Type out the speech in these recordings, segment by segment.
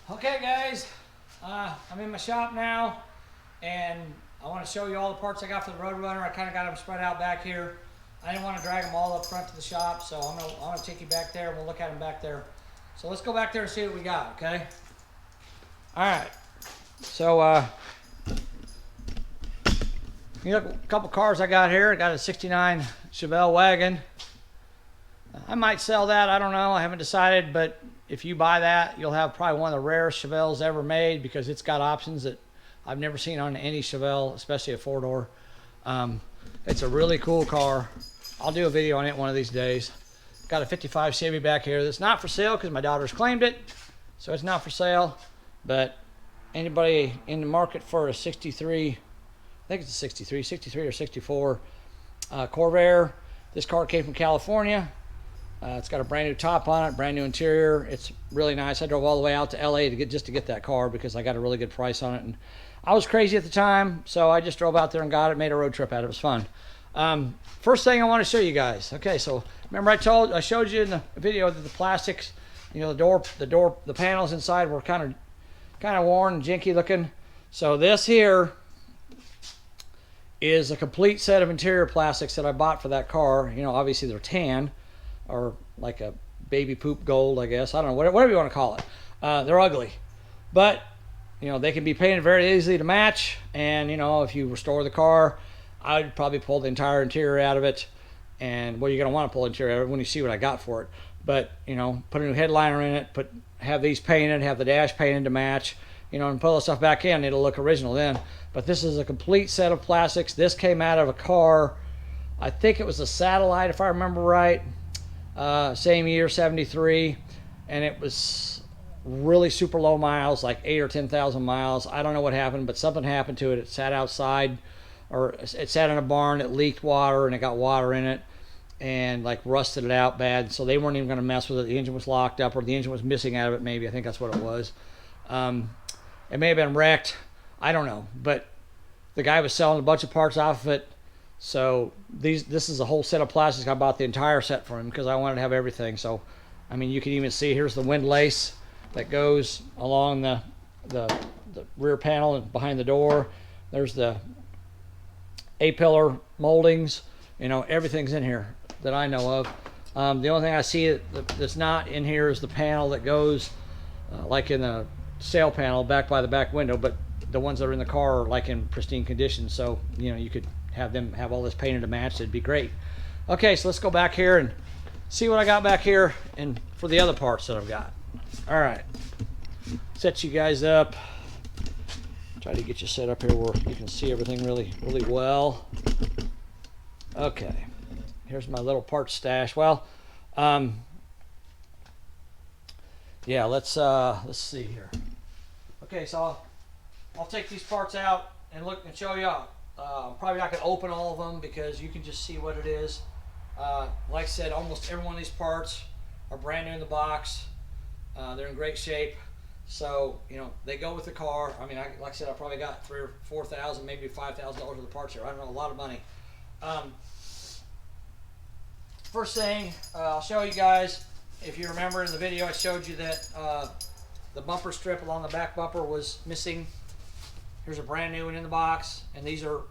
Okay guys, I'm in my shop now and I want to show you all the parts I got for the Roadrunner. I kind of got them spread out back here. I didn't want to drag them all up front to the shop, so I'm gonna take you back there and we'll look at them back there. So let's go back there and see what we got, okay? Alright, so you look a couple cars I got here. I got a 69 Chevelle wagon. I might sell that, I don't know, I haven't decided, but if you buy that, you'll have probably one of the rarest Chevelles ever made because it's got options that I've never seen on any Chevelle, especially a four-door. It's a really cool car. I'll do a video on it one of these days. Got a 55 Chevy back here that's not for sale because my daughter's claimed it, so it's not for sale. But anybody in the market for a 63, I think it's a 63 or 64 Corvair. This car came from California. It's got a brand new top on it, brand new interior. It's really nice. I drove all the way out to LA to get that car because I got a really good price on it. And I was crazy at the time, so I just drove out there and got it, made a road trip out of it. It was fun. First thing I want to show you guys. Okay, so remember I showed you in the video that the plastics, you know, the panels inside were kind of worn and jinky looking. So this here is a complete set of interior plastics that I bought for that car. You know, obviously they're tan, or like a baby poop gold, I guess. I don't know, whatever you want to call it. They're ugly, but you know, they can be painted very easily to match. And you know, if you restore the car, I'd probably pull the entire interior out of it. And well, you're gonna want to pull the interior out of it when you see what I got for it. But you know, put a new headliner in it, have these painted, have the dash painted to match, you know, and put all the stuff back in, it'll look original then. But this is a complete set of plastics. This came out of a car, I think it was a Satellite if I remember right. Same year, 73, and it was really super low miles, like 8 or 10,000 miles. I don't know what happened, but something happened to it. It sat outside, or it sat in a barn. It leaked water, and it got water in it, and like rusted it out bad. So they weren't even going to mess with it. The engine was locked up, or the engine was missing out of it. Maybe I think that's what it was. It may have been wrecked. I don't know, but the guy was selling a bunch of parts off of it. So this is a whole set of plastics. I bought the entire set for him because I wanted to have everything. So I mean, you can even see here's the wind lace that goes along the rear panel and behind the door. There's the A-pillar moldings. You know, everything's in here that I know of. The only thing I see that's not in here is the panel that goes like in the sail panel back by the back window, but the ones that are in the car are like in pristine condition. So you know, you could have them have all this painted to match. It'd be great. Okay, so let's go back here and see what I got back here and for the other parts that I've got. All right, set you guys up, try to get you set up here where you can see everything really well. Okay, here's my little parts stash. Well, yeah, let's see here. Okay, so I'll take these parts out and look and show you out. Probably not going to open all of them because you can just see what it is. Like I said, almost every one of these parts are brand new in the box. They're in great shape. So, you know, they go with the car. I mean, like I said, I probably got $3,000 or $4,000, maybe $5,000 worth of parts here. I don't know, a lot of money. First thing, I'll show you guys, if you remember in the video, I showed you that the bumper strip along the back bumper was missing. Here's a brand new one in the box, and these are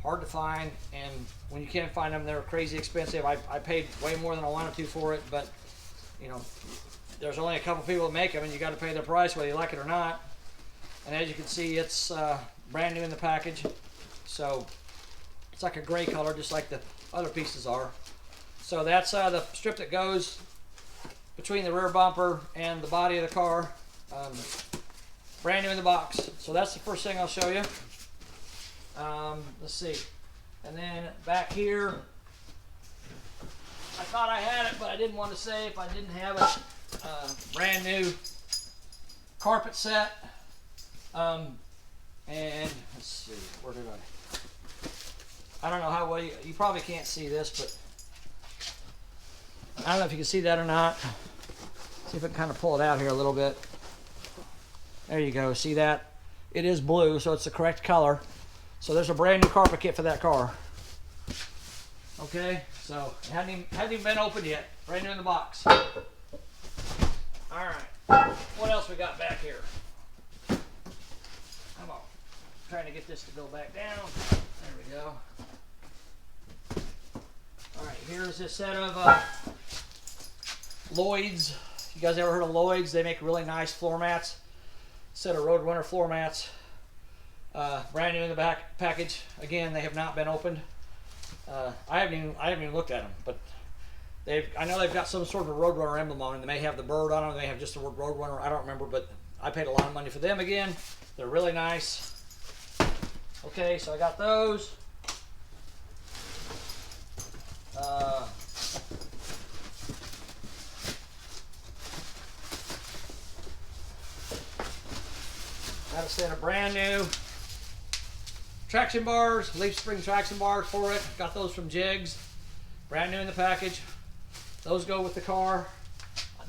hard to find, and when you can't find them, they're crazy expensive. I paid way more than I wanted to for it, but you know, there's only a couple people that make them, and you got to pay their price whether you like it or not. And as you can see, it's brand new in the package, so it's like a gray color, just like the other pieces are. So that's the strip that goes between the rear bumper and the body of the car. Brand new in the box. So that's the first thing I'll show you. Let's see. And then back here, I thought I had it, but I didn't want to say if I didn't have it. Brand new carpet set. And let's see, where did I don't know how well you probably can't see this, but I don't know if you can see that or not. See if I can kind of pull it out here a little bit. There you go, see that? It is blue, so it's the correct color. So there's a brand new carpet kit for that car. Okay, so it hasn't even been opened yet. Brand new in the box. All right, what else we got back here? get this to go back down. There we go. All right, here's a set of Lloyd's. You guys ever heard of Lloyd's? They make really nice floor mats. Set of Roadrunner floor mats. Brand new in the back package. Again, they have not been opened. I haven't even looked at them, but I know they've got some sort of a Roadrunner emblem on them. They may have the bird on them. They have just the word Roadrunner. I don't remember, but I paid a lot of money for them again. They're really nice. Okay, so I got those. Got a set of brand new traction bars, leaf spring traction bars for it. Got those from Jigs. Brand new in the package. Those go with the car.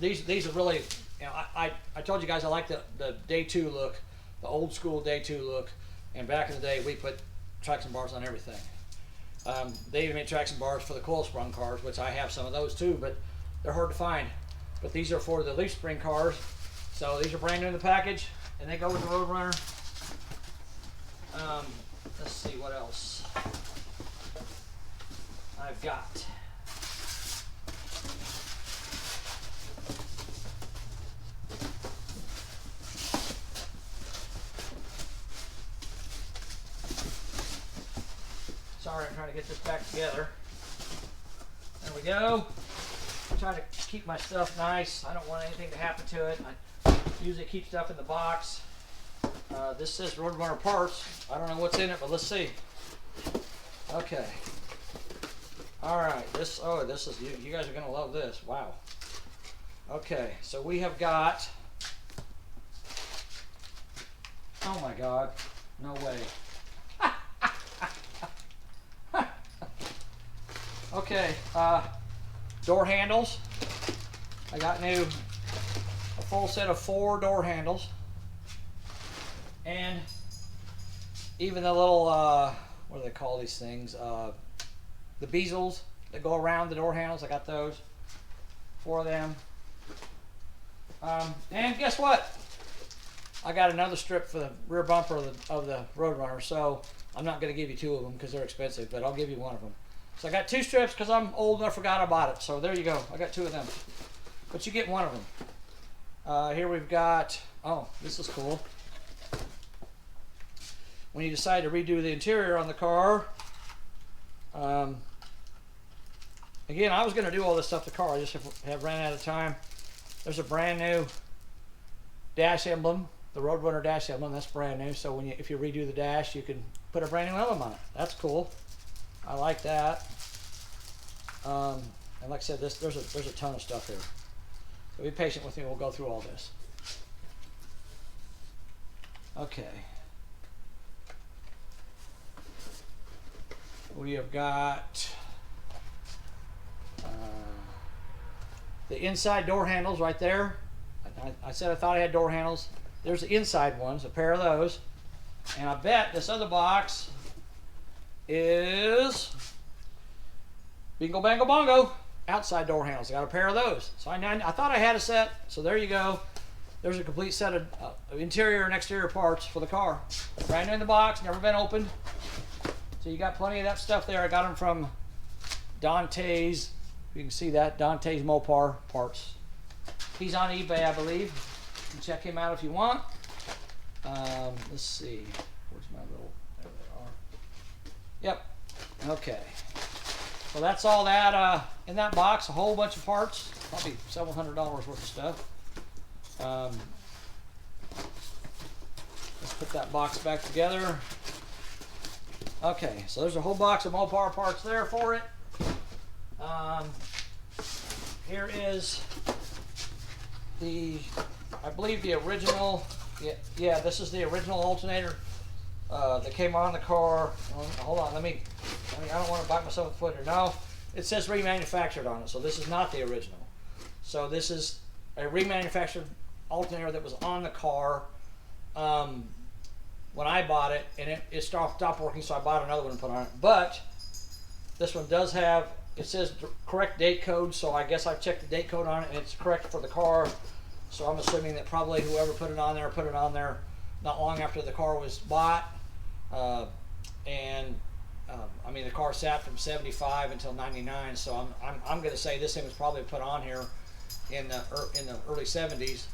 These are really, you know, I told you guys I like the day 2 look, the old school day 2 look. And back in the day, we put traction bars on everything. They even made traction bars for the coil sprung cars, which I have some of those too, but they're hard to find. But these are for the leaf spring cars. So these are brand new in the package, and they go with the Roadrunner. Let's see what else I've got. Sorry, I'm trying to get this back together. There we go. I'm trying to keep my stuff nice. I don't want anything to happen to it. I usually keep stuff in the box. This says Roadrunner parts. I don't know what's in it, but let's see. Okay. All right. This is you guys are gonna love this. Wow. Okay. So we have got. Oh my God. No way. Okay, door handles. I got a full set of 4 door handles. And even the little, what do they call these things? The bezels that go around the door handles. I got those. 4 of them. And guess what? I got another strip for the rear bumper of the Roadrunner. So I'm not going to give you 2 of them because they're expensive, but I'll give you 1 of them. So I got 2 strips because I'm old and I forgot I bought it. So there you go. I got 2 of them. But you get 1 of them. Here we've got, oh, this is cool. When you decide to redo the interior on the car, again, I was going to do all this stuff to the car. I just have ran out of time. There's a brand new dash emblem, the Roadrunner dash emblem. That's brand new. So if you redo the dash, you can put a brand new emblem on it. That's cool. I like that. And like I said, there's a ton of stuff here. So be patient with me. We'll go through all this. Okay. We have got the inside door handles right there. I said I thought I had door handles. There's the inside ones, a pair of those. And I bet this other box is Bingo Bango Bongo outside door handles. I got a pair of those. So I thought I had a set. So there you go. There's a complete set of interior and exterior parts for the car. Brand new in the box, never been opened. So you got plenty of that stuff there. I got them from Dante's. You can see that, Dante's Mopar parts. He's on eBay, I believe. You can check him out if you want. Let's see. Where's my little, there they are. Yep. Okay. So that's all that in that box. A whole bunch of parts. Probably several $100 worth of stuff. Let's put that box back together. Okay, so there's a whole box of Mopar parts there for it. Here is I believe the original, yeah, this is the original alternator that came on the car. Hold on, I don't want to bite myself in the foot here. No, it says remanufactured on it, so this is not the original. So this is a remanufactured alternator that was on the car when I bought it, and it stopped working, so I bought another one and put on it. But this one does have, it says correct date code, so I guess I've checked the date code on it, and it's correct for the car. So I'm assuming that probably whoever put it on there not long after the car was bought, And I mean, the car sat from 75 until 99, so I'm going to say this thing was probably put on here in the early 70s.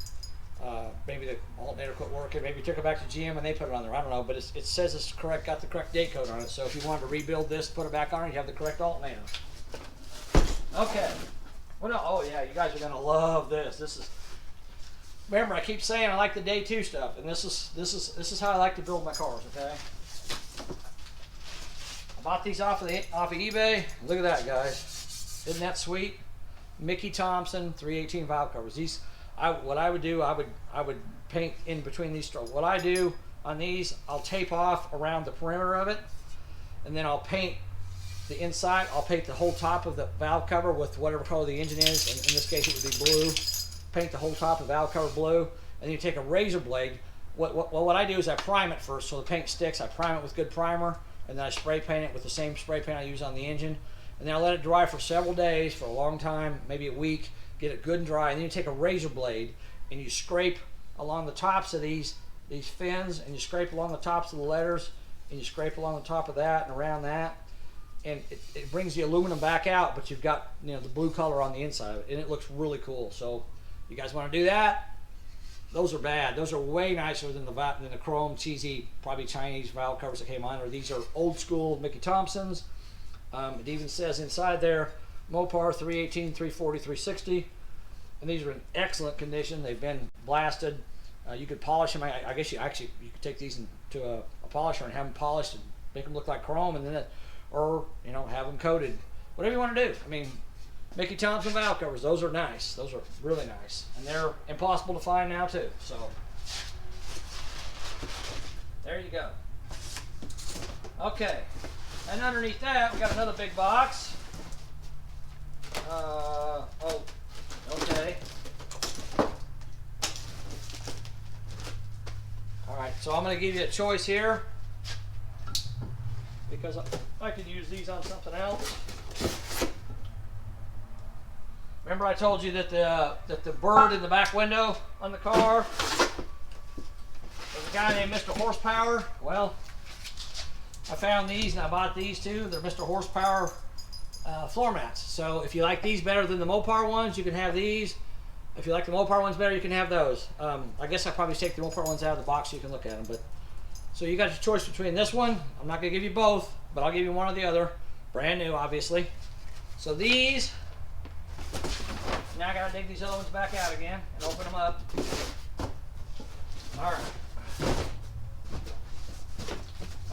Maybe the alternator quit working. Maybe took it back to GM and they put it on there. I don't know, but it says it's correct. Got the correct date code on it. So if you wanted to rebuild this, put it back on it, you have the correct alternator. Okay. Well, no, oh yeah, you guys are gonna love this. This is. Remember, I keep saying I like the day two stuff, and this is how I like to build my cars. Okay. I bought these off of eBay. Look at that, guys. Isn't that sweet? Mickey Thompson 318 valve covers. These. What I would do, I would paint in between these strokes. What I do on these, I'll tape off around the perimeter of it, and then I'll paint the inside. I'll paint the whole top of the valve cover with whatever color the engine is. In this case, it would be blue. Paint the whole top of the valve cover blue, and then you take a razor blade. What I do is I prime it first, so the paint sticks. I prime it with good primer, and then I spray paint it with the same spray paint I use on the engine, and then I let it dry for several days, for a long time, maybe a week. Get it good and dry, and then you take a razor blade and you scrape along the tops of these fins, and you scrape along the tops of the letters, and you scrape along the top of that and around that, and it brings the aluminum back out, but you've got the blue color on the inside of it, and it looks really cool. So you guys want to do that? Those are bad. Those are way nicer than the chrome cheesy, probably Chinese valve covers that came on. Or these are old school Mickey Thompsons. It even says inside there, Mopar 318, 340, 360, and these are in excellent condition. They've been blasted. You could polish them. I guess you could take these to a polisher and have them polished and make them look like chrome, and then or have them coated. Whatever you want to do. I mean, Mickey Thompson valve covers. Those are nice. Those are really nice, and they're impossible to find now too. So there you go. Okay, and underneath that we got another big box. Oh, okay. All right, so I'm going to give you a choice here because I could use these on something else. Remember I told you that the bird in the back window on the car was a guy named Mr. Horsepower? Well, I found these and I bought these too. They're Mr. Horsepower floor mats. So if you like these better than the Mopar ones, you can have these. If you like the Mopar ones better, you can have those. I guess I'll probably take the Mopar ones out of the box so you can look at them. But so you got your choice between this one. I'm not going to give you both, but I'll give you one or the other. Brand new, obviously. So these, now I got to dig these other ones back out again and open them up. All right.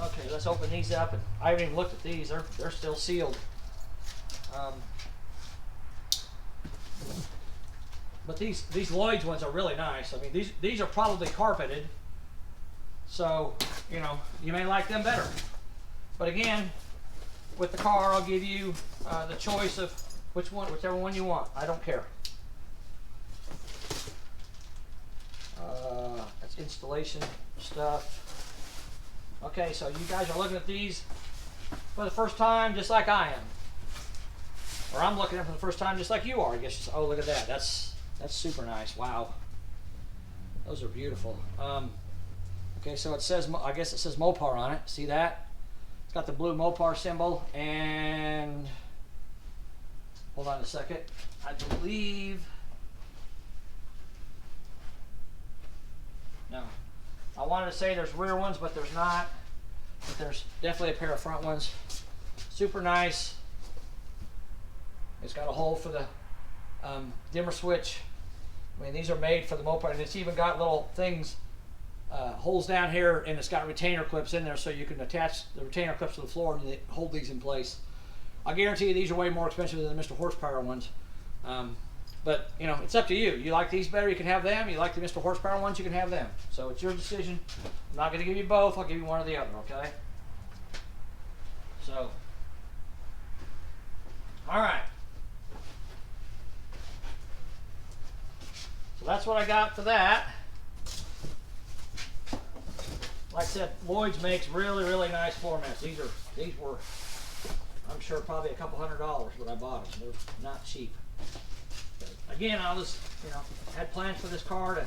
Okay, let's open these up. And I haven't even looked at these. They're still sealed. But these Lloyd's ones are really nice. I mean, these are probably carpeted, so you may like them better. But again, with the car, I'll give you the choice of whichever one you want. I don't care. That's installation stuff. Okay, so you guys are looking at these for the first time, just like I am. Or I'm looking at them for the first time just like you are. I guess. Oh, look at that. That's super nice. Wow. Those are beautiful. Okay, so it says, I guess it says Mopar on it. See that? It's got the blue Mopar symbol, and hold on a second. I believe, no. I wanted to say there's rear ones, but there's not. But there's definitely a pair of front ones. Super nice. It's got a hole for the dimmer switch. I mean, these are made for the Mopar, and it's even got little things, holes down here, and it's got retainer clips in there, so you can attach the retainer clips to the floor and hold these in place. I guarantee you these are way more expensive than the Mr. Horsepower ones. But it's up to you. You like these better, you can have them. You like the Mr. Horsepower ones, you can have them. So it's your decision. I'm not going to give you both. I'll give you one or the other, okay? So, all right. So that's what I got for that. Like I said, Lloyd's makes really, really nice floor mats. These were, I'm sure, probably a couple $100 when I bought them. They're not cheap. But again, I was, had plans for this car to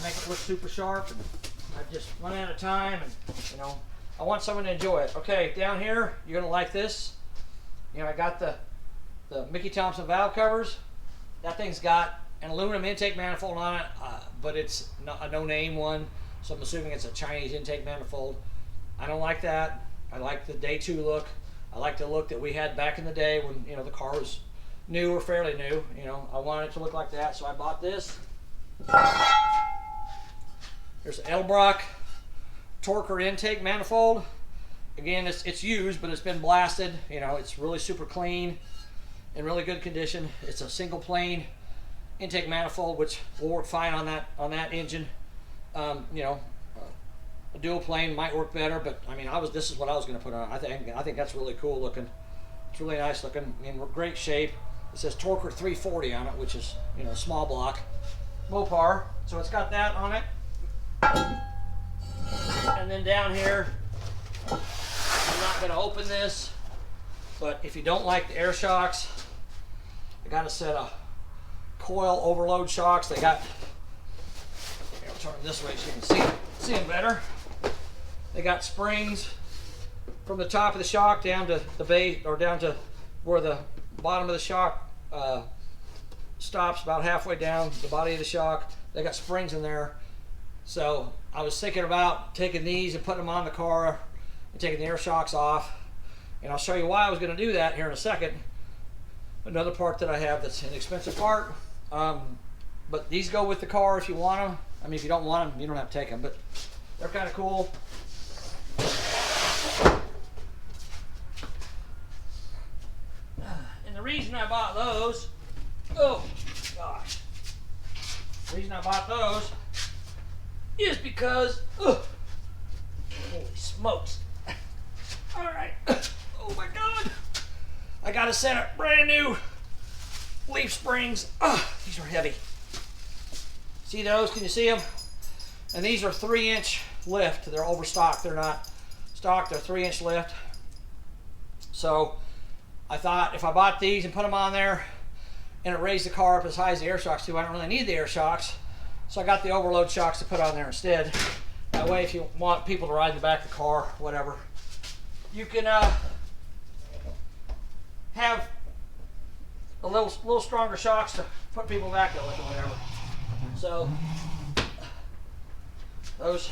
make it look super sharp, and I've just run out of time, and you know, I want someone to enjoy it. Okay, down here, you're gonna like this. You know, I got the Mickey Thompson valve covers. That thing's got an aluminum intake manifold on it, but it's not a no-name one, so I'm assuming it's a Chinese intake manifold. I don't like that. I like the day 2 look. I like the look that we had back in the day when, you know, the car was new or fairly new. You know, I wanted it to look like that, so I bought this. There's an Elbrock Torker intake manifold. Again, it's used, but it's been blasted. You know, it's really super clean, in really good condition. It's a single plane intake manifold, which will work fine on that engine. You know, a dual plane might work better, but I mean, this is what I was going to put on. I think that's really cool looking. It's really nice looking, in great shape. It says Torker 340 on it, which is, you know, small block Mopar. So it's got that on it. And then down here, I'm not going to open this, but if you don't like the air shocks, I got a set of coil overload shocks. They got, I'll turn them this way so you can see them better. They got springs from the top of the shock down to the base, or down to where the bottom of the shock stops, about halfway down the body of the shock. They got springs in there. So I was thinking about taking these and putting them on the car and taking the air shocks off. And I'll show you why I was going to do that here in a second. Another part that I have that's an expensive part. But these go with the car if you want them. I mean, if you don't want them, you don't have to take them, but they're kind of cool. And the reason I bought those, oh gosh, the reason I bought those is because, holy smokes. All right, oh my God. I got a set of brand new leaf springs. These are heavy. See those? Can you see them? And these are 3-inch lift. They're overstocked. They're not stock. They're 3-inch lift. So I thought if I bought these and put them on there and it raised the car up as high as the air shocks do, I don't really need the air shocks. So I got the overload shocks to put on there instead. That way, if you want people to ride in the back of the car, whatever, you can have a little stronger shocks to put people back with or whatever. So those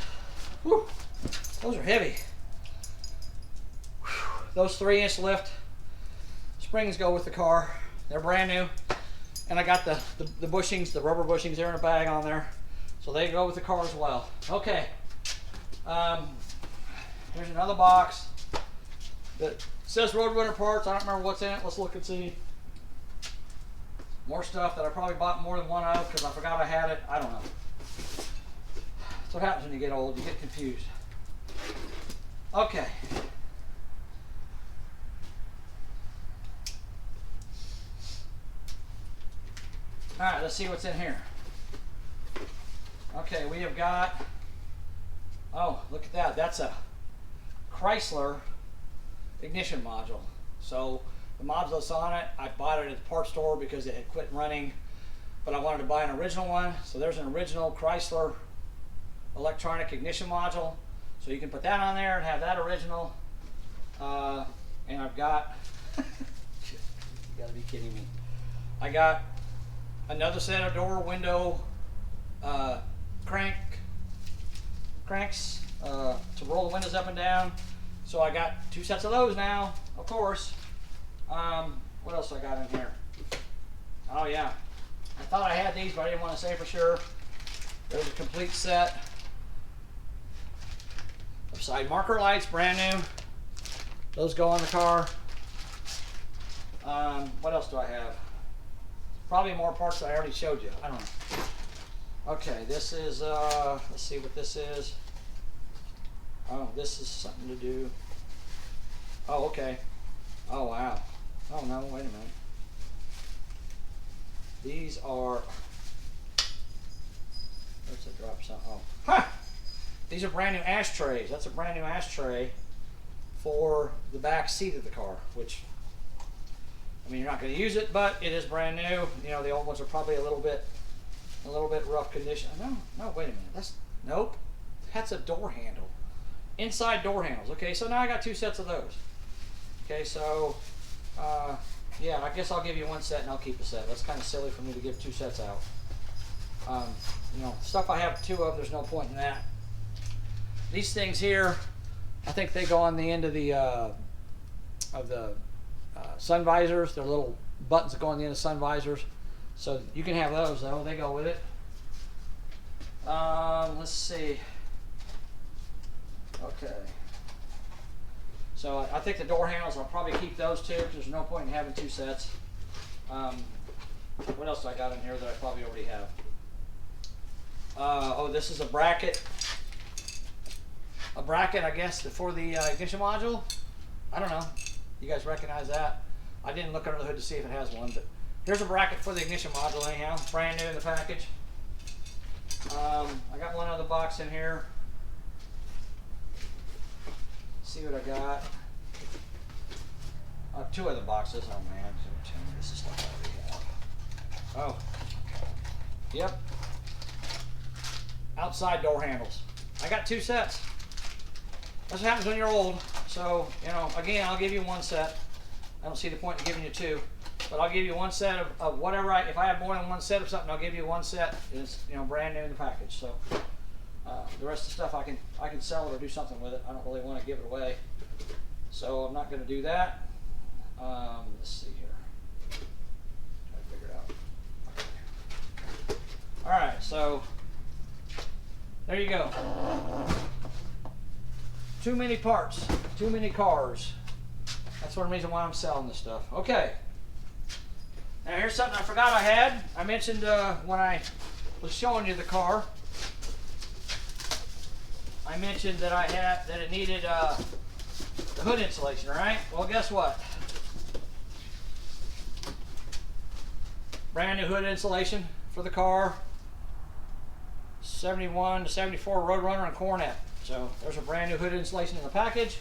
are heavy. Those 3-inch lift springs go with the car. They're brand new, and I got the bushings, the rubber bushings, they're in a bag on there, so they go with the car as well. Okay, here's another box that says Roadrunner parts. I don't remember what's in it. Let's look and see. More stuff that I probably bought more than one of because I forgot I had it. I don't know. That's what happens when you get old. You get confused. Okay. All right, let's see what's in here. Okay, we have got, oh, look at that. That's a Chrysler ignition module. So the module that's on it, I bought it at the parts store because it had quit running, but I wanted to buy an original one. So there's an original Chrysler electronic ignition module. So you can put that on there and have that original. And I've got, you gotta be kidding me. I got another set of door window cranks to roll the windows up and down. So I got 2 sets of those now, of course. What else I got in here? Oh yeah, I thought I had these, but I didn't want to say for sure. There's a complete set of side marker lights, brand new. Those go on the car. What else do I have? Probably more parts that I already showed you. I don't know. Okay, this is, let's see what this is. Oh, this is something to do. Oh, okay. Oh, wow. Oh, no, wait a minute. These are, where's the drop something? Oh, ha! These are brand new ashtrays. That's a brand new ashtray for the back seat of the car, which, I mean, you're not going to use it, but it is brand new. You know, the old ones are probably a little bit rough condition. No, wait a minute. Nope. That's a door handle. Inside door handles. Okay, so now I got 2 sets of those. Okay, so yeah, I guess I'll give you 1 set and I'll keep a set. That's kind of silly for me to give 2 sets out. You know, stuff I have 2 of, there's no point in that. These things here, I think they go on the end of the sun visors. They're little buttons that go on the end of sun visors. So you can have those though, they go with it. Let's see. Okay. So I think the door handles, I'll probably keep those 2 because there's no point in having 2 sets. What else do I got in here that I probably already have? Oh, this is a bracket. A bracket, I guess, for the ignition module. I don't know. You guys recognize that? I didn't look under the hood to see if it has one, but here's a bracket for the ignition module anyhow. Brand new in the package. I got one other box in here. Let's see what I got. 2 other boxes. Oh man, this is stuff I already have. Oh, yep. Outside door handles. I got 2 sets. That's what happens when you're old. So, you know, again, I'll give you 1 set. I don't see the point in giving you 2, but I'll give you 1 set of whatever. If I have more than 1 set of something, I'll give you 1 set. It's, you know, brand new in the package. So the rest of the stuff I can sell it or do something with it. I don't really want to give it away, so I'm not going to do that. Let's see here. Try to figure it out. Okay. All right, so there you go. Too many parts, too many cars. That's one reason why I'm selling this stuff. Okay. Now here's something I forgot I had. I mentioned when I was showing you the car, I mentioned that it needed the hood insulation, right? Well, guess what? Brand new hood insulation for the car. 71 to 74 Roadrunner and Coronet. So there's a brand new hood insulation in the package,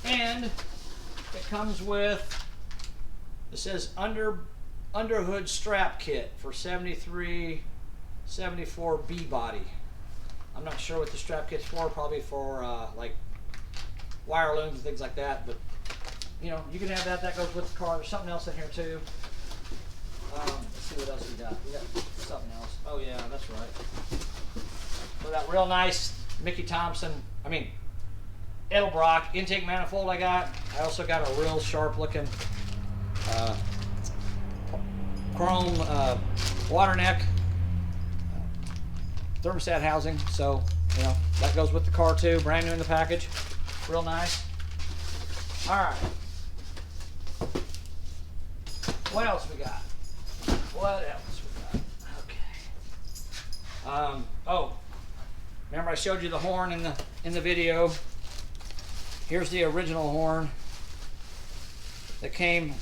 and it comes with, it says under hood strap kit for 73, 74 B body. I'm not sure what the strap kit's for. Probably for like wire looms and things like that. But you know, you can have that. That goes with the car. There's something else in here too. Let's see what else we got. We got something else. Oh yeah, that's right. For that real nice Mickey Thompson, Edelbrock intake manifold I got. I also got a real sharp looking chrome water neck thermostat housing. So, you know, that goes with the car too. Brand new in the package. Real nice. All right. What else we got? What else we got? Okay. Oh. Remember I showed you the horn in the video. Here's the original horn that came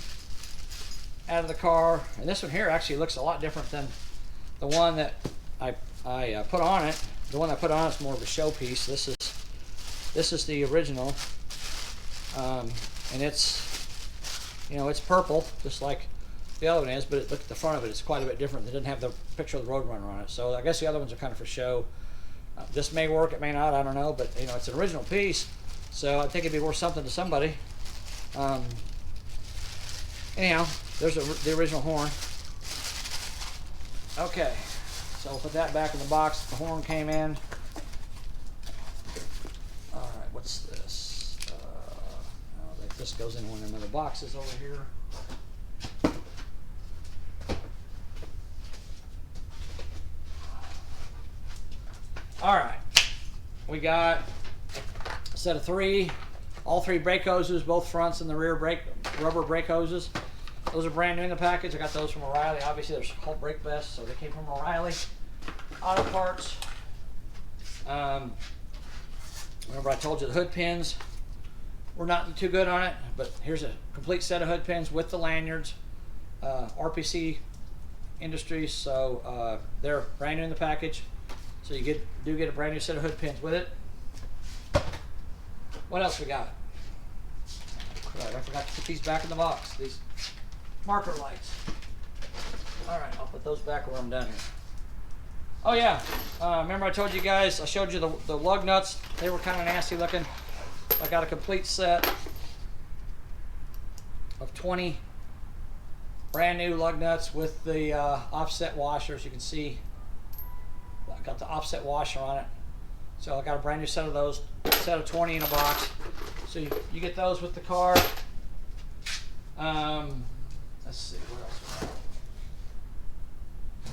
out of the car, and this one here actually looks a lot different than the one that I put on it. The one I put on is more of a showpiece. This is the original, and it's, you know, it's purple just like the other one is, but look at the front of it. It's quite a bit different. It didn't have the picture of the Roadrunner on it, so I guess the other ones are kind of for show. This may work, it may not, I don't know, but you know, it's an original piece, so I think it'd be worth something to somebody. Anyhow, there's the original horn. Okay, so we'll put that back in the box. The horn came in. All right, what's this? This goes in one of the other boxes over here. All right, we got a set of 3, all 3 brake hoses, both fronts and the rear rubber brake hoses. Those are brand new in the package. I got those from O'Reilly. Obviously, they're called brake vests, so they came from O'Reilly Auto Parts. Remember I told you the hood pins were not too good on it, but here's a complete set of hood pins with the lanyards. RPC Industries, so they're brand new in the package. So you do get a brand new set of hood pins with it. What else we got? Crap, I forgot to put these back in the box. These marker lights. All right, I'll put those back when I'm done here. Oh yeah, remember I told you guys, I showed you the lug nuts. They were kind of nasty looking. I got a complete set of 20 brand new lug nuts with the offset washers. You can see I got the offset washer on it. So I got a brand new set of those, set of 20 in a box. So you get those with the car. Let's see, what else we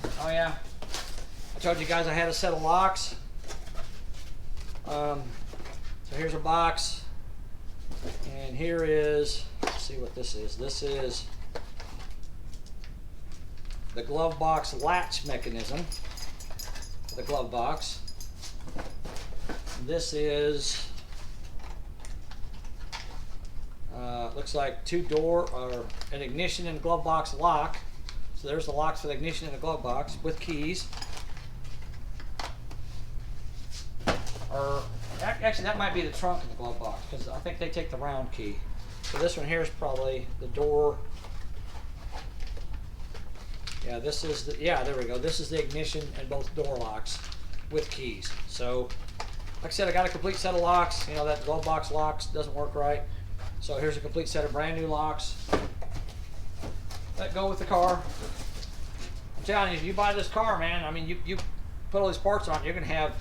got? Oh yeah, I told you guys I had a set of locks. So here's a box, and here is, let's see what this is. This is the glove box latch mechanism for the glove box. This is, looks like two-door or an ignition and glove box lock. So there's the locks for the ignition and the glove box with keys. Or actually, that might be the trunk in the glove box because I think they take the round key. So this one here is probably the door. Yeah, this is the, yeah, there we go. This is the ignition and both door locks with keys. So, like I said, I got a complete set of locks. You know, that glove box locks doesn't work right. So here's a complete set of brand new locks that go with the car. I'm telling you, if you buy this car, man, I mean, you put all these parts on, you're gonna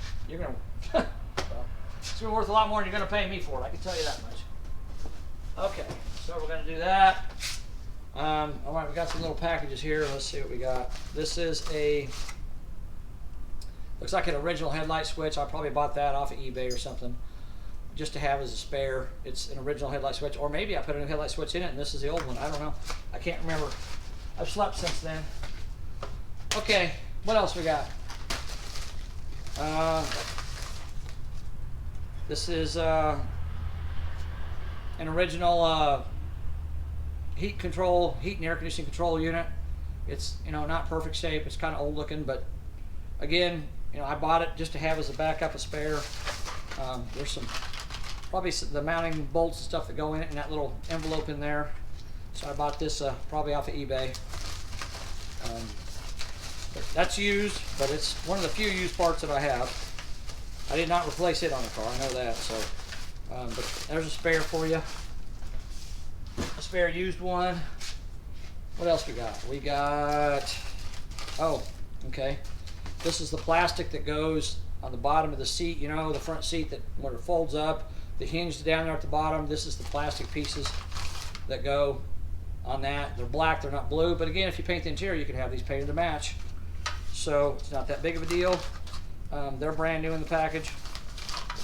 it's gonna be worth a lot more than you're gonna pay me for it. I can tell you that much. Okay, so we're gonna do that. All right, we got some little packages here. Let's see what we got. This is a, looks like an original headlight switch. I probably bought that off of eBay or something, just to have as a spare. It's an original headlight switch, or maybe I put a new headlight switch in it and this is the old one. I don't know. I can't remember. I've slept since then. Okay, what else we got? This is an original heat and air conditioning control unit. It's, you know, not perfect shape. It's kind of old looking, but again, you know, I bought it just to have as a backup, a spare. There's probably the mounting bolts and stuff that go in it, and that little envelope in there. So I bought this probably off of eBay. But that's used, but it's one of the few used parts that I have. I did not replace it on the car, I know that. So, but there's a spare for you. A spare used one. What else we got? We got, oh, okay. This is the plastic that goes on the bottom of the seat, you know, the front seat that when it folds up, the hinge down there at the bottom. This is the plastic pieces that go on that. They're black, they're not blue, but again, if you paint the interior, you can have these painted to match. So it's not that big of a deal. They're brand new in the package.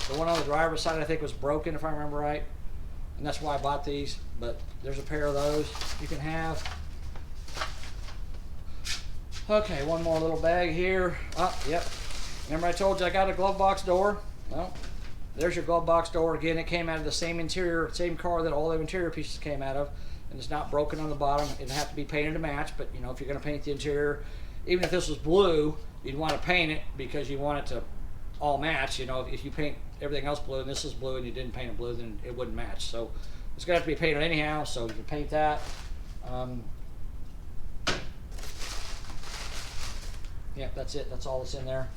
The one on the driver's side I think was broken, if I remember right, and that's why I bought these. But there's a pair of those you can have. Okay, one more little bag here. Oh, yep. Remember I told you I got a glove box door? Well, there's your glove box door. Again, it came out of the same interior, same car that all the interior pieces came out of, and it's not broken on the bottom. It'd have to be painted to match, but you know, if you're going to paint the interior, even if this was blue, you'd want to paint it because you want it to all match. You know, if you paint everything else blue and this is blue and you didn't paint it blue, then it wouldn't match. So it's going to have to be painted anyhow, so you can paint that. Yeah, that's it. That's all that's in there.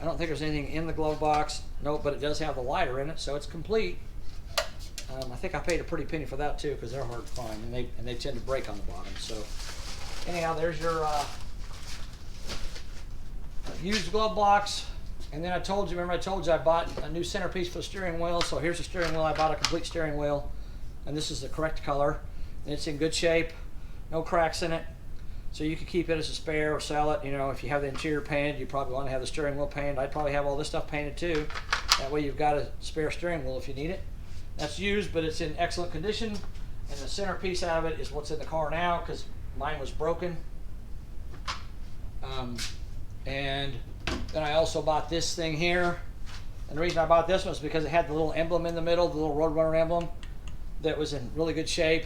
I don't think there's anything in the glove box. Nope, but it does have the lighter in it, so it's complete. I think I paid a pretty penny for that too, because they're hard to find, and they tend to break on the bottom. So anyhow, there's your used glove box. And then I told you, remember I told you I bought a new centerpiece for the steering wheel. So here's the steering wheel. I bought a complete steering wheel, and this is the correct color, and it's in good shape, no cracks in it. So you could keep it as a spare or sell it. You know, if you have the interior painted, you probably want to have the steering wheel painted. I'd probably have all this stuff painted too. That way you've got a spare steering wheel if you need it. That's used, but it's in excellent condition. And the centerpiece out of it is what's in the car now, because mine was broken. And then I also bought this thing here. And the reason I bought this one is because it had the little emblem in the middle, the little Roadrunner emblem, that was in really good shape.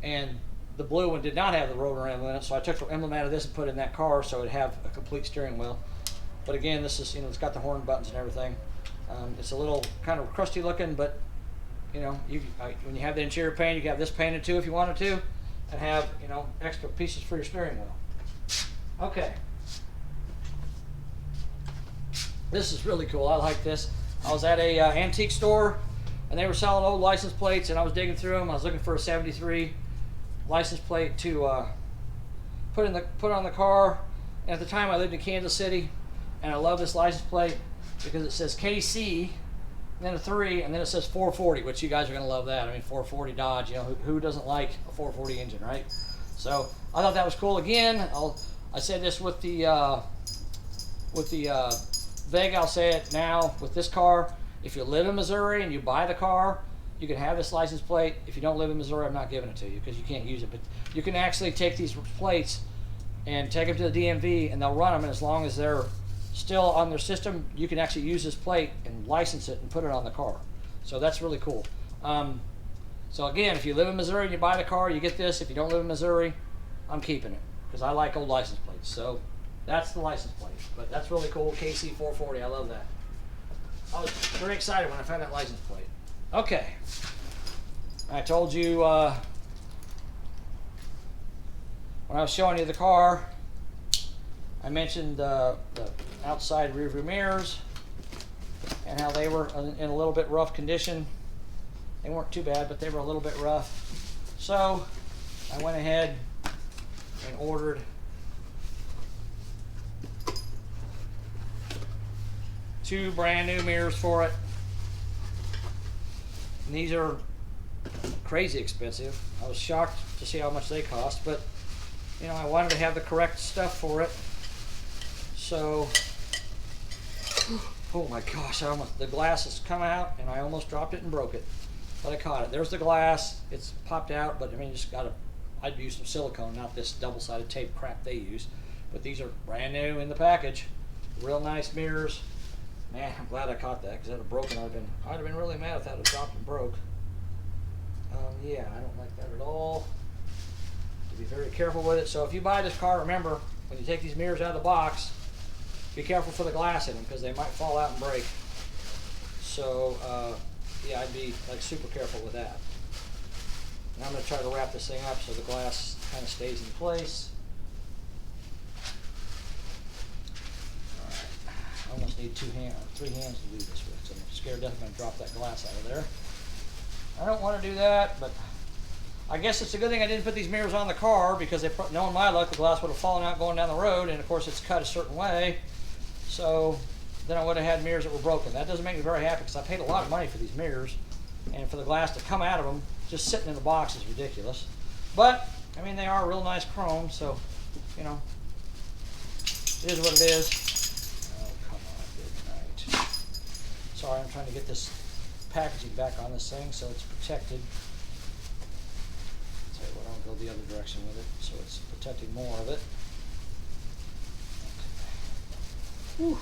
And the blue one did not have the Roadrunner emblem in it, so I took the emblem out of this and put it in that car so it'd have a complete steering wheel. But again, this is, you know, it's got the horn buttons and everything. It's a little kind of crusty looking, but you know, when you have the interior paint, you can have this painted too if you wanted to, and have, you know, extra pieces for your steering wheel. Okay. This is really cool. I like this. I was at a antique store, and they were selling old license plates, and I was digging through them. I was looking for a '73 license plate to put on the car. And at the time, I lived in Kansas City, and I love this license plate because it says KC, and then a 3, and then it says 440, which you guys are going to love that. I mean, 440 Dodge. You know, who doesn't like a 440 engine, right? So I thought that was cool. Again, I said this with the Vega. I'll say it now with this car. If you live in Missouri and you buy the car, you can have this license plate. If you don't live in Missouri, I'm not giving it to you because you can't use it. But you can actually take these plates and take them to the DMV, and they'll run them. And as long as they're still on their system, you can actually use this plate and license it and put it on the car. So that's really cool. So again, if you live in Missouri and you buy the car, you get this. If you don't live in Missouri, I'm keeping it because I like old license plates. So that's the license plate. But that's really cool. KC440. I love that. I was very excited when I found that license plate. Okay. I told you when I was showing you the car, I mentioned the outside rear view mirrors and how they were in a little bit rough condition. They weren't too bad, but they were a little bit rough. So I went ahead and ordered two brand new mirrors for it. And these are crazy expensive. I was shocked to see how much they cost, but you know, I wanted to have the correct stuff for it. So, oh my gosh, the glass has come out and I almost dropped it and broke it. But I caught it. There's the glass. It's popped out, but I mean, I'd use some silicone, not this double-sided tape crap they use. But these are brand new in the package. Real nice mirrors. Man, I'm glad I caught that because if it had broken, I'd have been really mad if that had dropped and broke. Yeah, I don't like that at all. To be very careful with it. So if you buy this car, remember, when you take these mirrors out of the box, be careful for the glass in them because they might fall out and break. So, yeah, I'd be like super careful with that. And I'm going to try to wrap this thing up so the glass kind of stays in place. I almost need 3 hands to do this with, so I'm scared death I'm going to drop that glass out of there. I don't want to do that, but I guess it's a good thing I didn't put these mirrors on the car because knowing my luck, the glass would have fallen out going down the road, and of course it's cut a certain way, so then I would have had mirrors that were broken. That doesn't make me very happy because I paid a lot of money for these mirrors, and for the glass to come out of them just sitting in the box is ridiculous. But, I mean, they are real nice chrome, so, you know, it is what it is. Sorry, I'm trying to get this packaging back on this thing so it's protected. I'll tell you what, I'll go the other direction with it so it's protecting more of it. Okay. Whew.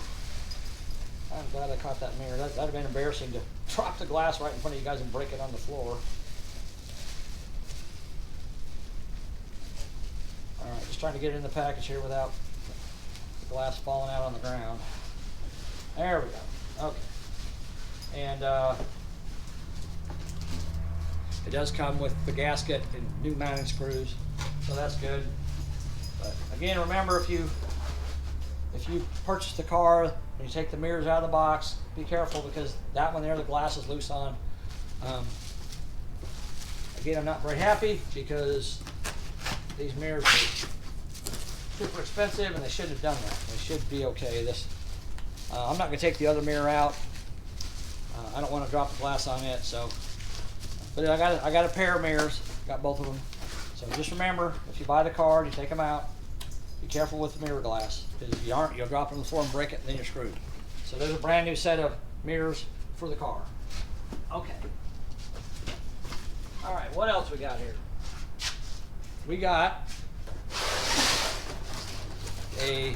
I'm glad I caught that mirror. That'd have been embarrassing to drop the glass right in front of you guys and break it on the floor. Alright, just trying to get it in the package here without the glass falling out on the ground. There we go. Okay. And it does come with the gasket and new mounting screws, so that's good. But again, remember, if you purchase the car and you take the mirrors out of the box, be careful because that one there, the glass is loose on. Again, I'm not very happy because these mirrors are super expensive and they shouldn't have done that. They should be okay. I'm not going to take the other mirror out. I don't want to drop the glass on it, so. But I got a pair of mirrors, got both of them. So just remember, if you buy the car and you take them out, be careful with the mirror glass. Because if you aren't, you'll drop it on the floor and break it, and then you're screwed. So there's a brand new set of mirrors for the car. Okay. All right, what else we got here? We got a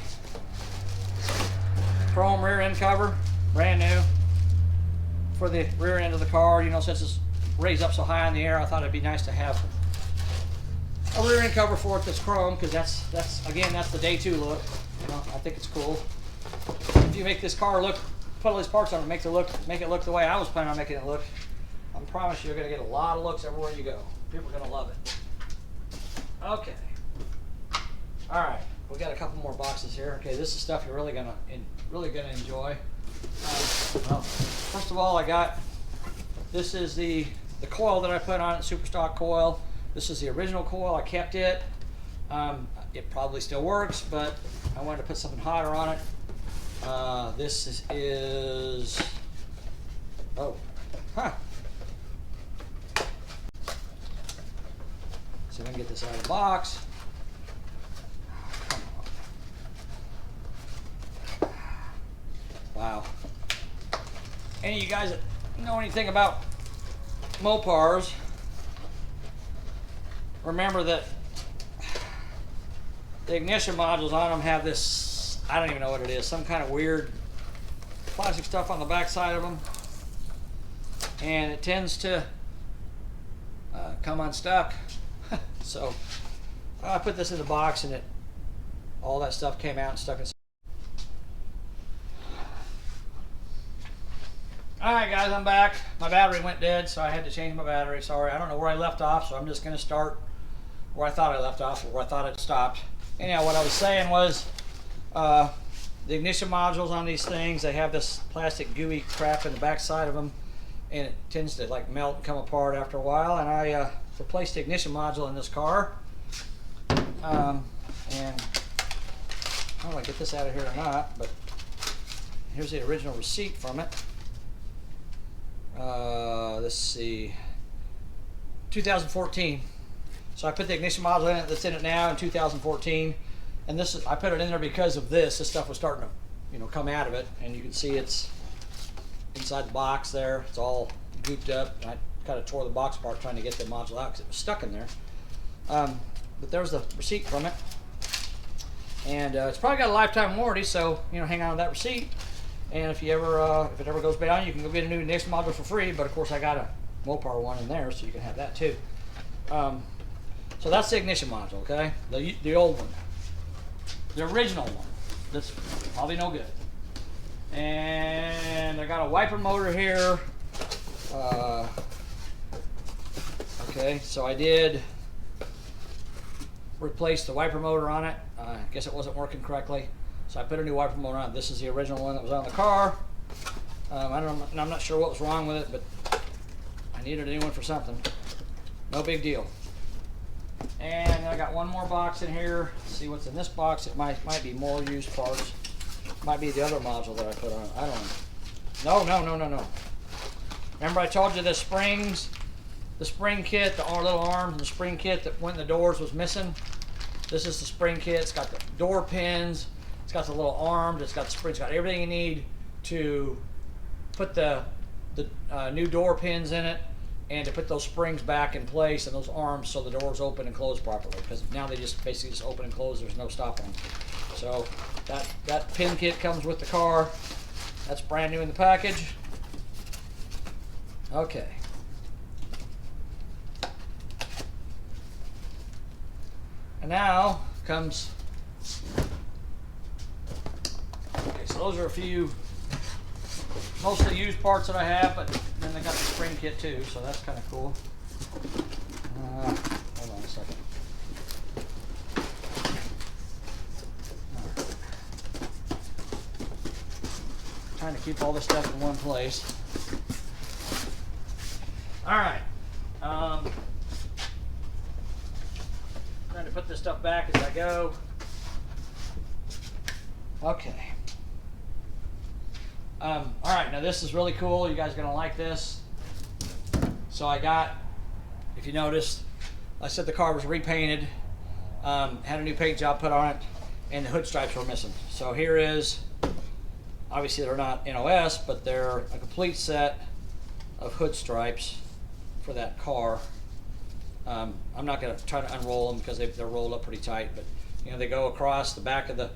chrome rear end cover, brand new, for the rear end of the car. You know, since it's raised up so high in the air, I thought it'd be nice to have a rear end cover for it that's chrome, because that's again, that's the day 2 look. You know, I think it's cool. If you make this car look, put all these parts on it, make it look the way I was planning on making it look, I promise you're going to get a lot of looks everywhere you go. People are going to love it. Okay. All right. we got a couple more boxes here. Okay, this is stuff you're really gonna enjoy. Well, first of all, this is the coil that I put on it, super stock coil. This is the original coil. I kept it. It probably still works, but I wanted to put something hotter on it. This is oh, huh. See if I can get this out of the box. Wow. Any of you guys that know anything about Mopars, remember that the ignition modules on them have this, I don't even know what it is, some kind of weird plastic stuff on the back side of them, and it tends to come unstuck. So I put this in the box, and all that stuff came out and stuck inside. Alright guys, I'm back. My battery went dead, so I had to change my battery. Sorry, I don't know where I left off, so I'm just going to start where I thought I left off, or where I thought it stopped. Anyhow, what I was saying was the ignition modules on these things, they have this plastic gooey crap in the back side of them, and it tends to like melt and come apart after a while. And I replaced the ignition module in this car. And I don't know if I get this out of here or not, but here's the original receipt from it. Let's see, 2014. So I put the ignition module in it that's in it now in 2014, and this is, I put it in there because of this. This stuff was starting to, come out of it, and you can see it's inside the box there. It's all gooped up. I kind of tore the box apart trying to get the module out because it was stuck in there. But there's the receipt from it, and it's probably got a lifetime warranty, so hang on to that receipt. And if you ever, if it ever goes bad, you can go get a new ignition module for free. But of course, I got a Mopar one in there, so you can have that too. So that's the ignition module, okay? The old one, the original one. That's probably no good. And I got a wiper motor here. Okay, so I did replace the wiper motor on it. I guess it wasn't working correctly. So I put a new wiper motor on. This is the original one that was on the car. I'm not sure what was wrong with it, but I needed a new one for something. No big deal. And I got one more box in here. Let's see what's in this box. It might be more used parts. Might be the other module that I put on. I don't know. No. Remember I told you the springs, the spring kit, the little arms and the spring kit that went in the doors was missing? This is the spring kit. It's got the door pins. It's got the little arms, it's got the springs, it's got everything you need to put the new door pins in it, and to put those springs back in place and those arms so the doors open and close properly, because now they just basically just open and close, there's no stopping them. So that pin kit comes with the car. That's brand new in the package. Okay. And now comes, okay, so those are a few mostly used parts that I have, but then they got the spring kit too, so that's kind of cool. Hold on a second. Right. Trying to keep all this stuff in one place. All right. Trying to put this stuff back as I go. Okay. All right, now this is really cool. You guys are gonna like this. So I got, if you noticed, I said the car was repainted, had a new paint job put on it, and the hood stripes were missing. So here is, obviously they're not NOS, but they're a complete set of hood stripes for that car. I'm not gonna try to unroll them because they're rolled up pretty tight, but they go across the back of the.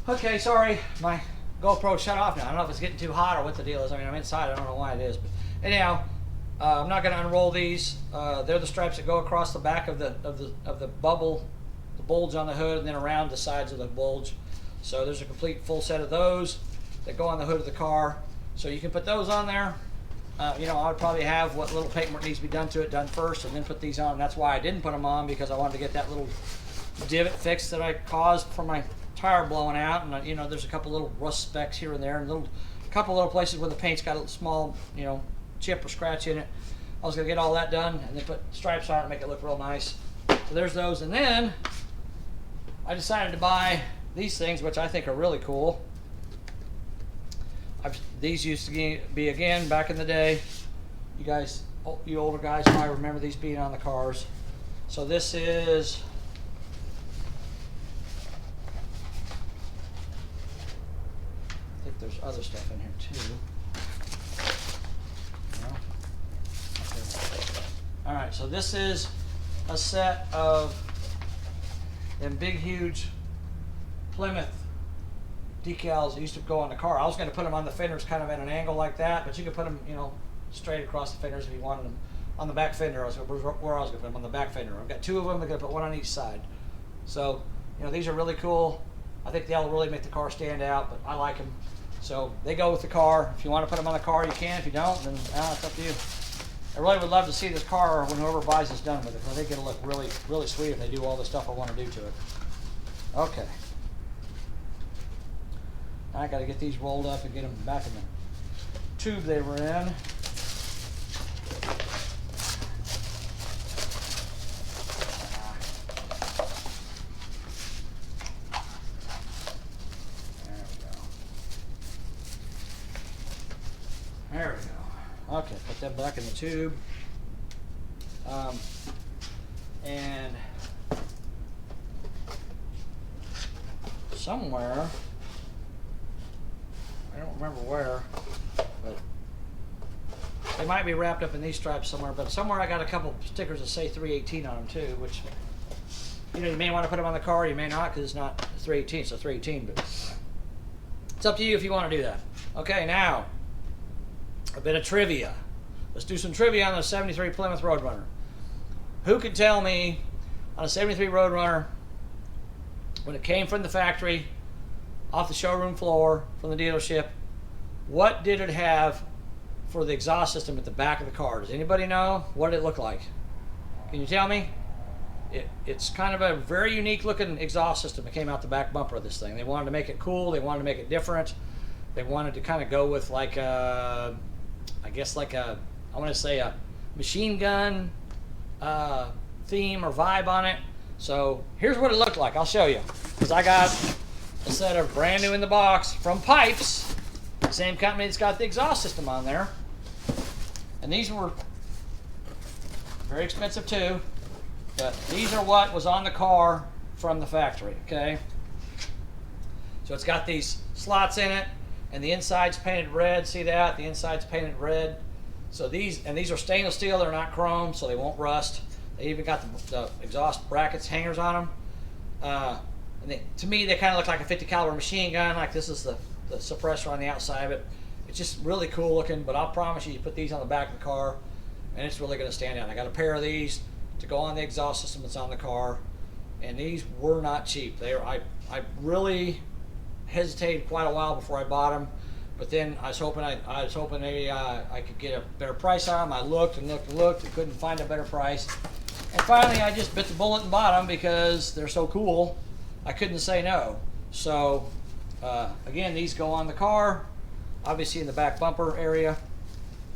Okay, sorry, my GoPro shut off now. I don't know if it's getting too hot or what the deal is. I mean, I'm inside, I don't know why it is. But anyhow, I'm not gonna unroll these. They're the stripes that go across the back of the bubble, the bulge on the hood, and then around the sides of the bulge. So there's a complete full set of those that go on the hood of the car. So you can put those on there. You know, I would probably have what little paintwork needs to be done to it done first, and then put these on. That's why I didn't put them on, because I wanted to get that little divot fixed that I caused from my tire blowing out. And you know, there's a couple little rust specks here and there, and a couple little places where the paint's got a small, you know, chip or scratch in it. I was gonna get all that done and then put stripes on it and make it look real nice. So there's those, and then I decided to buy these things, which I think are really cool. These used to be, again, back in the day. You guys, you older guys might remember these being on the cars. So this is, I think there's other stuff in here too. No? Okay. All right, so this is a set of them big, huge Plymouth decals that used to go on the car. I was going to put them on the fenders kind of at an angle like that, but you could put them, you know, straight across the fenders if you wanted them. On the back fender, where I was going to put them, on the back fender. I've got two of them. I'm going to put one on each side. So, you know, these are really cool. I think they'll really make the car stand out, but I like them. So they go with the car. If you want to put them on the car, you can. If you don't, then it's up to you. I really would love to see this car when whoever buys is done with it, because I think it'll look really, really sweet if they do all the stuff I want to do to it. Okay. I got to get these rolled up and get them back in the tube they were in. There we go. There we go. Okay, put them back in the tube. And somewhere, I don't remember where, but they might be wrapped up in these stripes somewhere, but somewhere I got a couple stickers that say 318 on them too, which, you know, you may want to put them on the car, you may not, because it's not 318, it's a 318, but it's up to you if you want to do that. Okay, now, a bit of trivia. Let's do some trivia on the 73 Plymouth Roadrunner. Who can tell me, on a 73 Roadrunner, when it came from the factory, off the showroom floor, from the dealership, what did it have for the exhaust system at the back of the car? Does anybody know? What did it look like? Can you tell me? It's kind of a very unique looking exhaust system that came out the back bumper of this thing. They wanted to make it cool, they wanted to make it different. They wanted to kind of go with like a, I guess like a, I want to say a machine gun theme or vibe on it. So here's what it looked like. I'll show you, because I got a set of brand new in the box from Pipes, the same company that's got the exhaust system on there. And these were very expensive too, but these are what was on the car from the factory, okay? So it's got these slots in it, and the inside's painted red. See that? The inside's painted red. So these are stainless steel. They're not chrome, so they won't rust. They even got the exhaust brackets, hangers on them. And to me, they kind of look like a 50 caliber machine gun. Like this is the suppressor on the outside of it. It's just really cool looking, but I'll promise you put these on the back of the car, and it's really going to stand out. I got a pair of these to go on the exhaust system that's on the car, and these were not cheap. I really hesitated quite a while before I bought them, but then I was hoping maybe I could get a better price on them. I looked and looked and looked and couldn't find a better price, and finally I just bit the bullet and bought them because they're so cool. I couldn't say no. So again, these go on the car, obviously in the back bumper area,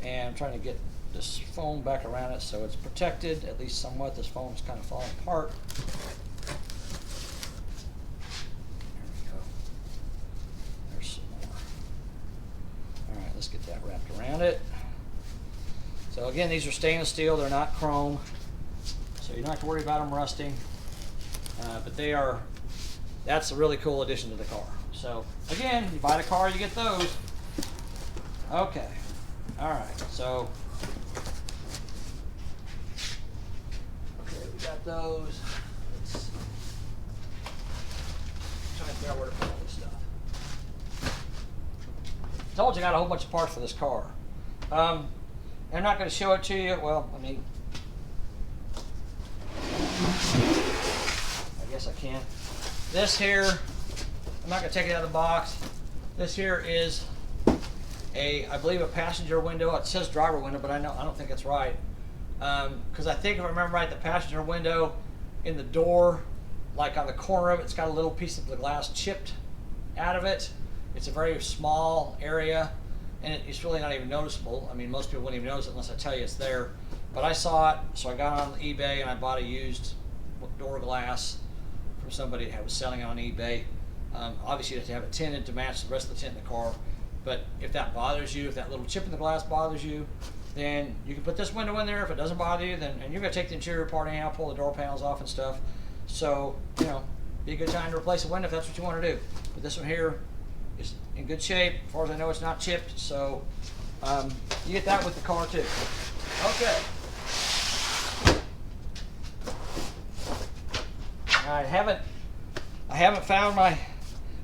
and I'm trying to get this foam back around it so it's protected at least somewhat. This foam's kind of falling apart. Let's get that wrapped around it. So again, these are stainless steel, they're not chrome, so you don't have to worry about them rusting, but that's a really cool addition to the car. So again, you buy the car, you get those. Okay, all right, so okay, we got those. Let's try and figure out where to put all this stuff. I told you I got a whole bunch of parts for this car. I'm not going to show it to you. Well, I mean, I guess I can. This here, I'm not going to take it out of the box. This here is I believe a passenger window. It says driver window, but I don't think it's right. Because I think if I remember right, the passenger window in the door, like on the corner of it, it's got a little piece of the glass chipped out of it. It's a very small area, and it's really not even noticeable. I mean, most people wouldn't even notice it unless I tell you it's there. But I saw it, so I got on eBay and I bought a used door glass from somebody that was selling it on eBay. Obviously, you have to have it tinted to match the rest of the tint in the car. But if that bothers you, if that little chip in the glass bothers you, then you can put this window in there. If it doesn't bother you, then and you're going to take the interior part out, pull the door panels off and stuff. So, you know, be a good time to replace a window if that's what you want to do. But this one here is in good shape. As far as I know, it's not chipped. So you get that with the car too. Okay. I haven't found my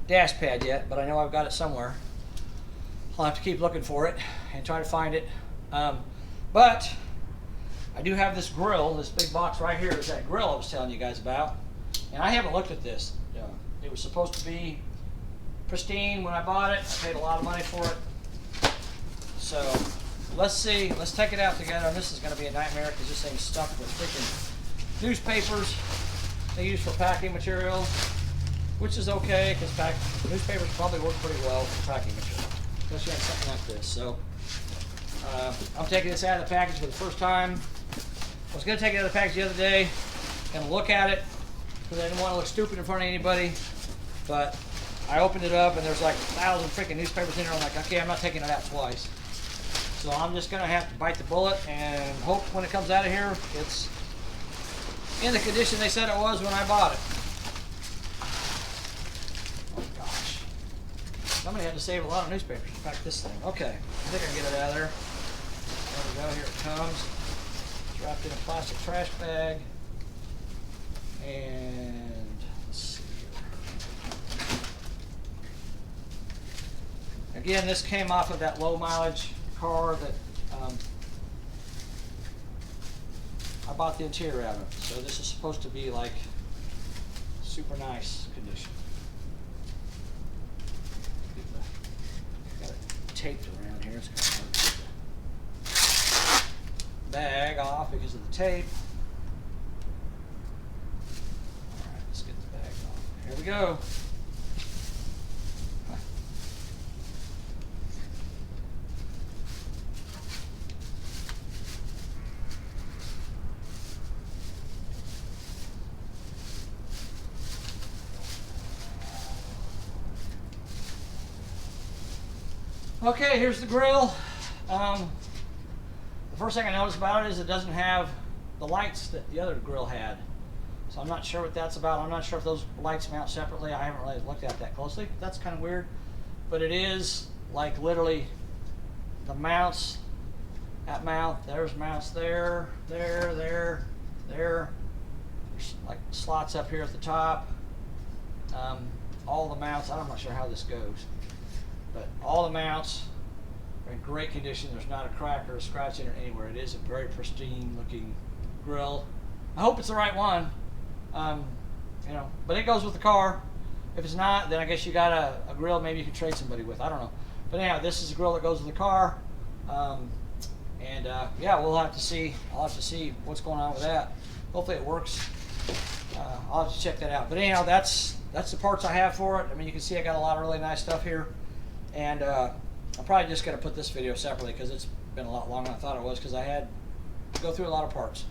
dash pad yet, but I know I've got it somewhere. I'll have to keep looking for it and try to find it. But I do have this grill. This big box right here is that grill I was telling you guys about. And I haven't looked at this. It was supposed to be pristine when I bought it. I paid a lot of money for it. So let's see. Let's take it out together. And this is going to be a nightmare because this thing's stuffed with freaking newspapers they use for packing material, which is okay because newspapers probably work pretty well for packing material, especially on something like this. So I'm taking this out of the package for the first time. I was going to take it out of the package the other day and look at it because I didn't want to look stupid in front of anybody. But I opened it up and there's like 1,000 freaking newspapers in there. I'm like, okay, I'm not taking it out twice. So I'm just going to have to bite the bullet and hope when it comes out of here, it's in the condition they said it was when I bought it. Oh gosh. Somebody had to save a lot of newspapers to pack this thing. Okay, I think I can get it out of there. There we go, here it comes. It's wrapped in a plastic trash bag. And let's see here. Again, this came off of that low mileage car that I bought the interior out of. So this is supposed to be like super nice condition. Got it taped around here. It's kind of hard to get the bag off because of the tape. Alright, let's get the bag off. Here we go. Okay, here's the grill. The first thing I noticed about it is it doesn't have the lights that the other grill had. So I'm not sure what that's about. I'm not sure if those lights mount separately. I haven't really looked at it that closely. That's kind of weird. But it is like literally the mounts, that mount, there's mounts there, there. There's like slots up here at the top. All the mounts, I'm not sure how this goes. But all the mounts are in great condition. There's not a crack or a scratch in it anywhere. It is a very pristine looking grill. I hope it's the right one. You know, but it goes with the car. If it's not, then I guess you got a grill maybe you can trade somebody with. I don't know. But anyhow, this is a grill that goes with the car. Yeah, we'll have to see. I'll have to see what's going on with that. Hopefully it works. I'll have to check that out. But anyhow, that's the parts I have for it. I mean, you can see I got a lot of really nice stuff here. And I'm probably just going to put this video separately because it's been a lot longer than I thought it was because I had to go through a lot of parts.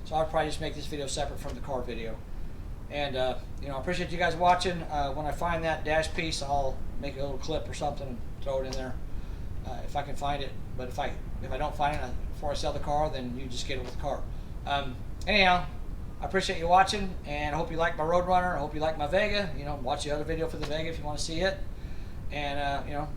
So I'll probably just make this video separate from the car video. And, you know, I appreciate you guys watching. When I find that dash piece, I'll make a little clip or something and throw it in there if I can find it. But if I don't find it before I sell the car, then you just get it with the car. Anyhow, I appreciate you watching, and I hope you like my Roadrunner. I hope you like my Vega. You know, watch the other video for the Vega if you want to see it. And, you know,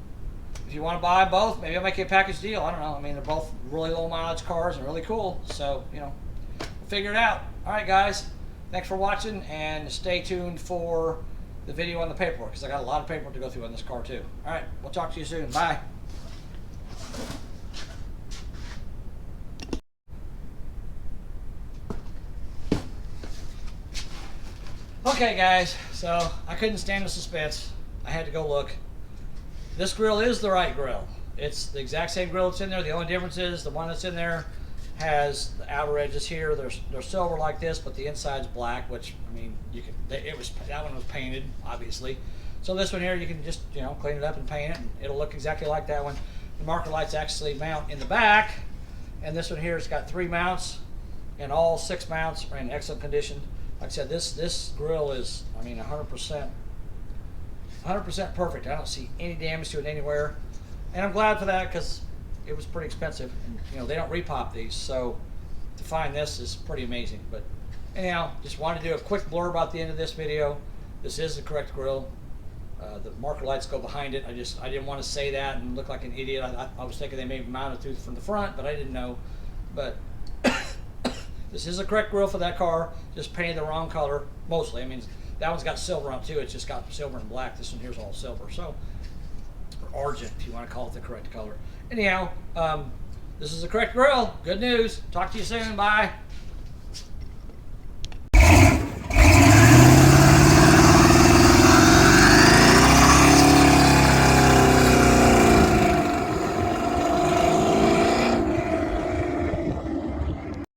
if you want to buy both, maybe I'll make you a package deal. I don't know. I mean, they're both really low mileage cars and really cool. So, you know, we'll figure it out. All right, guys. Thanks for watching, and stay tuned for the video on the paperwork because I got a lot of paperwork to go through on this car, too. All right. We'll talk to you soon. Bye. Okay, guys. So I couldn't stand the suspense. I had to go look. This grill is the right grill. It's the exact same grill that's in there. The only difference is the one that's in there has the outer edges here. They're silver like this, but the inside's black. Which, I mean, you can. That one was painted, obviously. So this one here, you can just, you know, clean it up and paint it, and it'll look exactly like that one. The marker lights actually mount in the back, and this one here has got 3 mounts, and all 6 mounts are in excellent condition. Like I said, this grill is, I mean, 100% perfect. I don't see any damage to it anywhere, and I'm glad for that because it was pretty expensive. And, you know, they don't repop these, so to find this is pretty amazing. But anyhow, just wanted to do a quick blurb about the end of this video. This is the correct grill. The marker lights go behind it. I didn't want to say that and look like an idiot. I was thinking they may have mounted through from the front, but I didn't know. But this is the correct grill for that car. Just painted the wrong color mostly. I mean, that one's got silver on it too. It's just got silver and black. This one here's all silver. So, or argent, if you want to call it the correct color. Anyhow, this is the correct grill. Good news. Talk to you soon. Bye.